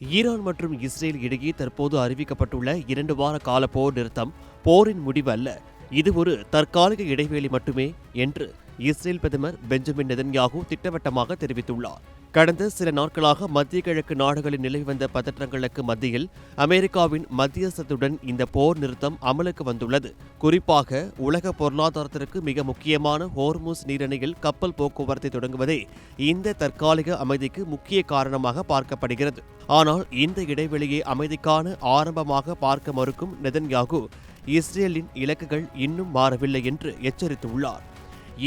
Iran மற்றும் Israel இடையே தற்போது அறிவிக்கப்பட்டுள்ள 2 வார கால போர் நிறுத்தம் போரின் முடிவு அல்ல, இது ஒரு தற்காலிக இடைவேளை மட்டுமே என்று இஸ்ரேல் பிரதமர் பெஞ்சமின் நெதன்யாகு திட்டவட்டமாக தெரிவித்துள்ளார். கடந்த சில நாட்களாக மத்திய கிழக்கு நாடுகளில் நிலவி வந்த பதற்றங்களுக்கு மத்தியில் அமெரிக்காவின் மத்தியஸ்தத்துடன் இந்த போர் நிறுத்தம் அமலுக்கு வந்துள்ளது. குறிப்பாக உலக பொருளாதாரத்திற்கு மிக முக்கியமான ஹோர்முஸ் நீரிணையில் கப்பல் போக்குவரத்தை தொடங்குவதே இந்த தற்காலிக அமைதிக்கு முக்கிய காரணமாக பார்க்கப்படுகிறது. ஆனால் இந்த இடைவெளியை அமைதிக்கான ஆரம்பமாக பார்க்க மறுக்கும் நெதன்யாகு இஸ்ரேலின் இலக்குகள் இன்னும் மாறவில்லை என்று எச்சரித்துள்ளார்.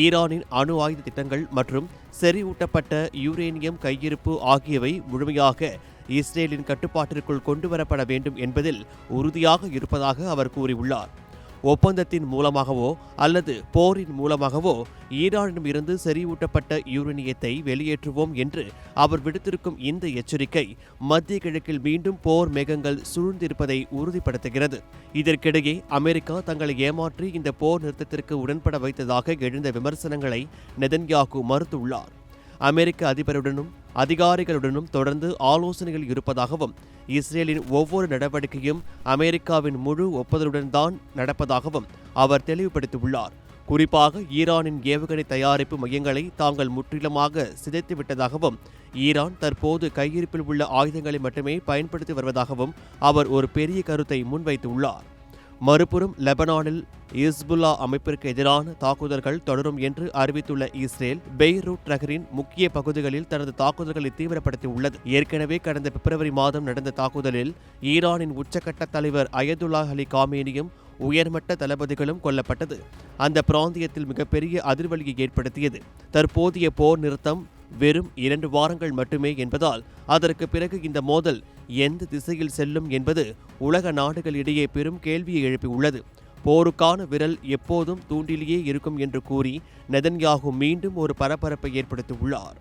ஈரானின் அணு ஆயுத திட்டங்கள் மற்றும் செறிவூட்டப்பட்ட யுரேனியம் கையிருப்பு ஆகியவை முழுமையாக இஸ்ரேலின் கட்டுப்பாட்டிற்குள் கொண்டுவரப்பட வேண்டும் என்பதில் உறுதியாக இருப்பதாக அவர் கூறியுள்ளார். ஒப்பந்தத்தின் மூலமாகவோ அல்லது போரின் மூலமாகவோ ஈரானிடமிருந்து செறிவூட்டப்பட்ட யுரேனியத்தை வெளியேற்றுவோம் என்று அவர் விடுத்திருக்கும் இந்த எச்சரிக்கை மத்திய கிழக்கில் மீண்டும் போர் மேகங்கள் சூழ்ந்திருப்பதை உறுதிப்படுத்துகிறது. இதற்கிடையே அமெரிக்கா தங்களை ஏமாற்றி இந்த போர் நிறுத்தத்திற்கு உடன்பட வைத்ததாக எழுந்த விமர்சனங்களை நெதன்யாகு மறுத்துள்ளார். அமெரிக்க அதிபருடனும் அதிகாரிகளுடனும் தொடர்ந்து ஆலோசனைகள் இருப்பதாகவும் இஸ்ரேலின் ஒவ்வொரு நடவடிக்கையும் அமெரிக்காவின் முழு ஒப்புதலுடன் தான் நடப்பதாகவும் அவர் தெளிவுபடுத்தியுள்ளார். குறிப்பாக ஈரானின் ஏவுகணை தயாரிப்பு மையங்களை தாங்கள் முற்றிலுமாக சிதைத்துவிட்டதாகவும் ஈரான் தற்போது கையிருப்பில் உள்ள ஆயுதங்களை மட்டுமே பயன்படுத்தி வருவதாகவும் அவர் ஒரு பெரிய கருத்தை முன்வைத்துள்ளார். மறுபுறம் லெபனானில் இஸ்புல்லா அமைப்பிற்கு எதிரான தாக்குதல்கள் தொடரும் என்று அறிவித்துள்ள இஸ்ரேல் பெய்ரூட் நகரின் முக்கிய பகுதிகளில் தனது தாக்குதல்களை தீவிரப்படுத்தியுள்ளது. ஏற்கனவே கடந்த பிப்ரவரி மாதம் நடந்த தாக்குதலில் ஈரானின் உச்சக்கட்ட தலைவர் அயதுல்லா அலி காமேனியும் உயர்மட்ட தளபதிகளும் கொல்லப்பட்டது. அந்த பிராந்தியத்தில் மிகப்பெரிய அதிர்வலியை ஏற்படுத்தியது. தற்போதைய போர் நிறுத்தம் வெறும் 2 வாரங்கள் மட்டுமே என்பதால் அதற்கு பிறகு இந்த மோதல் எந்த திசையில் செல்லும் என்பது உலக நாடுகளிடையே பெரும் கேள்வியை எழுப்பியுள்ளது. போருக்கான விரல் எப்போதும் தூண்டிலேயே இருக்கும் என்று கூறி நெதன்யாகு மீண்டும் ஒரு பரபரப்பை ஏற்படுத்தியுள்ளார்.